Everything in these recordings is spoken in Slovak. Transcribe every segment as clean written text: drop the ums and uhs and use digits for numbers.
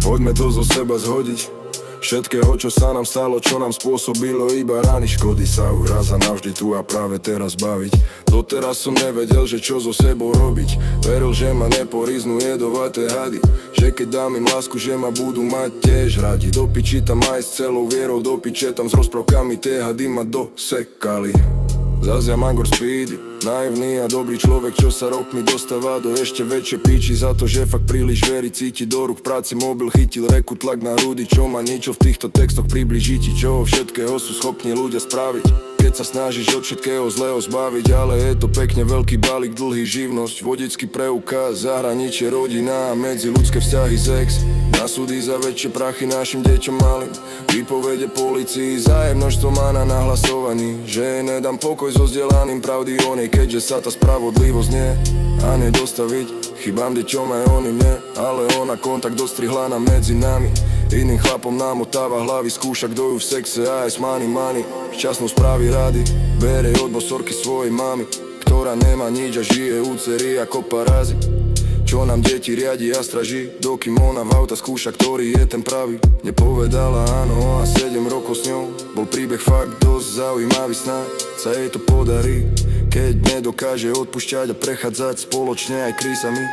Poďme to zo seba zhodiť, všetkého, čo sa nám stalo, čo nám spôsobilo iba rany. Škody sa už raz a navždy tu a práve teraz baviť. Doteraz som nevedel, že čo so sebou robiť. Veril, že ma neporiznú jedovaté hady, že keď dám im lásku, že ma budú mať tiež radi. Do piči tam aj s celou vierou, do piče tam s rozprávkami, tie hady ma dosekali. Zas ja Mangor Speedy, naivný a dobrý človek, čo sa rokmi dostáva do ešte väčšie píči. Za to, že fakt príliš verí, cíti do rúk, v práci mobil chytil reku, tlak na hrudi. Čo má niečo v týchto textoch približiť ti, čoho všetkého sú schopní ľudia spraviť. Keď sa snažíš od všetkého zlého zbaviť, ale je to pekne veľký balík, dlhý živnosť, vodický preukaz, zahraničie, rodina a medziľudské vzťahy, sex. Na súdy za väčšie prachy našim deťom malým, výpovede polícii za množstvo má na nahlasovaní, že nedám pokoj so vzdelaným, pravdy o nej, keďže sa tá spravodlivosť nie a nedostaviť chybám deťom aj oni mne, ale ona kontakt dostrihla na medzi nami. Iným chlapom namotáva hlavy, skúša kdo ju v sexe a aj s money. Šťastnou správy rady, bere od bosorky svojej mami, ktorá nemá nič a žije u dcery ako parazit. Čo nám deti riadi a straží, dokým ona v auta skúša, ktorý je ten pravý. Nepovedala áno a 7 rokov s ňou bol príbeh fakt dosť zaujímavý, snáď sa jej to podarí, keď nedokáže odpúšťať a prechádzať spoločne aj krízami.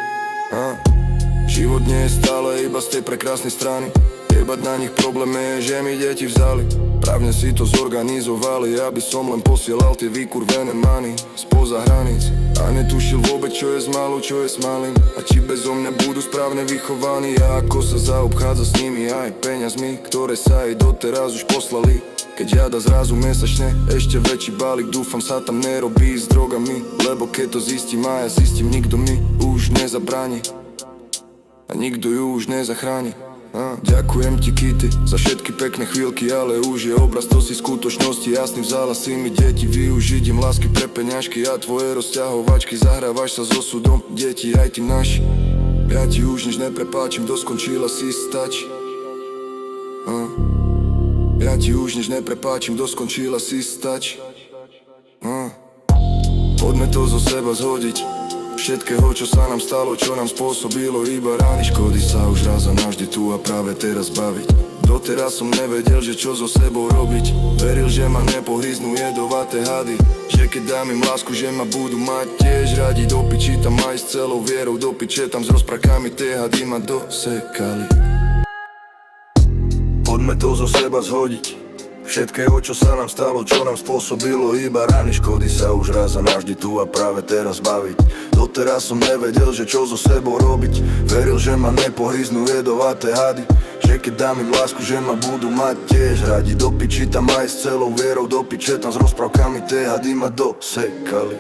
Život nie je stále iba z tej prekrásnej strany, jebať na nich problém je, že mi deti vzali. Právne si to zorganizovali, aby som len posielal tie vykurvené many spoza hraníc a netušil vôbec, čo je s malou, čo je s malým, a či bezo mňa budú správne vychovaní a ako sa zaobchádza s nimi aj peňazmi, ktoré sa jej doteraz už poslali. Keď žiada zrazu mesačne ešte väčší balík, dúfam sa tam nerobí s drogami, lebo keď to zistím a ja zistím, nikto mi už nezabráni a nikto ju už nezachráni. Ďakujem ti, Kitty, za všetky pekné chvíľky, ale už je obraz, to si skutočnosti jasný. Vzala si mi deti, využiť im lásky pre peňažky a tvoje rozťahovačky. Zahrávaš sa s osudom detí, aj tým naši. Ja ti už nič neprepáčim, doskončila si stačí. Ja ti už nič neprepáčim, doskončila si stačí. Poďme to zo seba zhodiť, všetkého, čo sa nám stalo, čo nám spôsobilo iba rany. Škody sa už raz a navždy tu a práve teraz baviť. Doteraz som nevedel, že čo so sebou robiť. Veril, že ma nepohryznú jedovaté hady, že keď dám im lásku, že ma budú mať tiež radi. Do piči tam aj s celou vierou, do piče tam s rozprávkami, tie hady ma dosekali. Poďme to zo seba zhodiť, všetkého, čo sa nám stalo, čo nám spôsobilo iba rany. Škody sa už raz a navždy tu a práve teraz baviť. Doteraz som nevedel, že čo so sebou robiť. Veril, že ma nepohryznú jedovaté hady, že keď dám im lásku, že ma budú mať tiež radi. Do piči tam aj s celou vierou, do piče tam s rozprávkami, tie hady ma dosekali.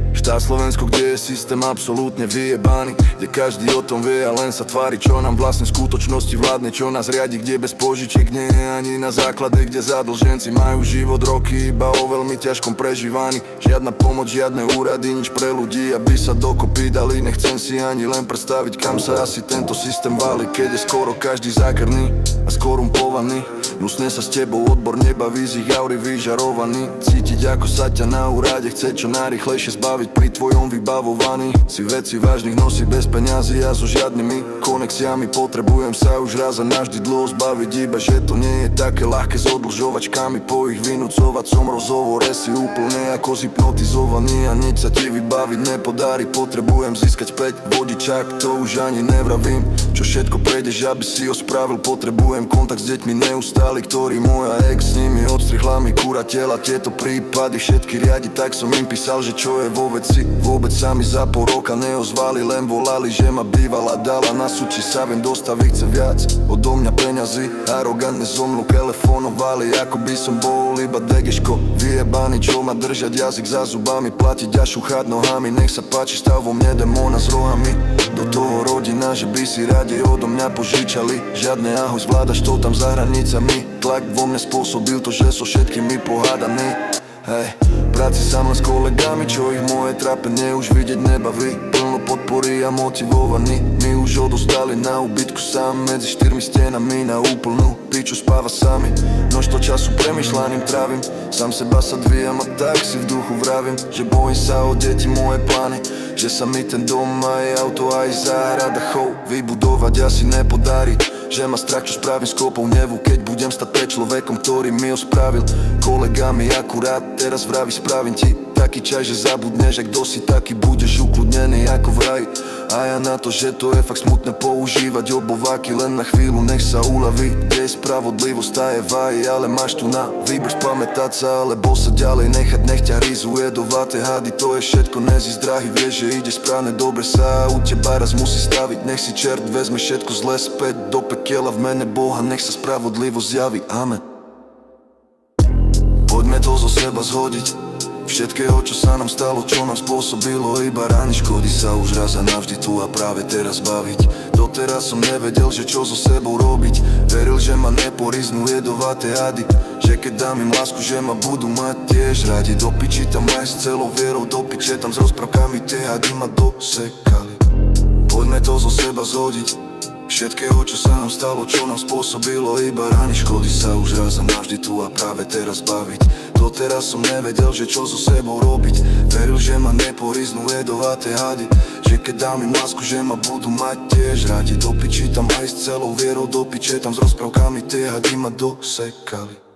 Štát Slovensko, kde je systém absolútne vyjebaný, kde každý o tom vie a len sa tvári, čo nám vlastne v skutočnosti vládne, čo nás riadi, kde bez požičiek nie je ani na základe, kde zadlženci majú život roky iba o veľmi ťažkom prežívaní. Žiadna pomoc, žiadne úrady, nič pre ľudí, aby sa dokopy dali. Nechcem si ani len predstaviť, kam sa asi tento systém váli, keď je skoro každý zákerný a skorumpovaný. Nusne sa s tebou odbor nebaví, z ich aury vyžarovaný. Cítiť, ako sa ťa na úrade chce čo najrýchlejšie zbaviť pri tvojom vybavovaní. Si veci vážnych nosí bez peňazí a so žiadnymi konexiami. Potrebujem sa už raz a navždy dlho zbaviť, iba že to nie je také ľahké s odlžovačkami. Po ich vynúcovať som rozhovore si úplne ako zhypnotizovaný a nič sa ti vybaviť nepodarí. Potrebujem získať späť vodičák, to už ani nevravím, čo všetko prejdeš, aby si ho spravil. Potrebujem kontakt s deťmi neustály, ktorý moja ex s nimi odstrihla mi kúra tela. Tieto prípady všetky riadi, tak som im písal, že čo je vo veci. Vôbec sa mi za pol roka neozvali, len volali, že ma bývala dala na súči, sa viem dostaviť, chce viac odo mňa peňazí. Arogantne so mnou telefonovali, ako by som bol iba degeško vyjebaný, čo ma držať jazyk za zubami, platiť a šuchať nohami. Nech sa páči, stav vo mne demona s rohami, do toho rodina, že by si radi odo mňa požičali. Žiadne ahoj, zvládaš to tam za hranicami. Tlak vo mne spôsobil to, že so všetkými pohádaný. Hej, práci sám len s kolegami, čo ich moje trápenie už vidieť nebaví. Plno podpory a motivovaní, my už odostali na ubytku sám medzi štyrmi stenami na úplnú piču, spáva sami. Množstvo času premýšľaním trávim, sám seba sa dvíjam a tak si v duchu vravím, že bojím sa o deti, moje plány. že sa mi ten dom aj auto aj záhrada chov vybudovať asi nepodarí. Že ma strach, čo spravím s kopou nevu, keď budem stať pred človekom, ktorý mi ho spravil. Kolega mi akurát teraz vraví, spravím ti taký čaj, že zabudneš, a kto si taký, budeš ukludnený ako v raji. A ja na to, že to je fakt smutné používať obováky len na chvíľu, nech sa uľaví. Kde je spravodlivosť, tá je váji, ale máš tu na výber spamätať sa, alebo sa ďalej nechať, nech ťa hryzú jedovaté hady. To je všetko, nezísť drahý, vieš, že ide správne, dobre sa u teba raz musí staviť. Nech si čert vezme všetko zlé späť do pekiela, v mene Boha, nech sa spravodlivosť zjaví, amen. Poďme to zo seba zhodiť, všetkého, čo sa nám stalo, čo nám spôsobilo iba rany. Škody sa už raz a navždy tu a práve teraz baviť. Doteraz som nevedel, že čo so sebou robiť. Veril, že ma neporiznú jedovaté hady, že keď dám im lásku, že ma budú mať tiež radi. Do piči tam aj s celou vierou, do piče tam s rozprávkami, tie hady ma dosekali. Poďme to zo seba zhodiť, všetkého, čo sa nám stalo, čo nám spôsobilo iba rany. Škody sa už raz a navždy tu a práve teraz baviť. Doteraz som nevedel, že čo so sebou robiť. Veril, že ma neporiznú jedovaté hady, že keď dám im lásku, že ma budú mať tiež radi. Do piči tam aj s celou vierou, do piče tam s rozprávkami, tie hady ma dosekali.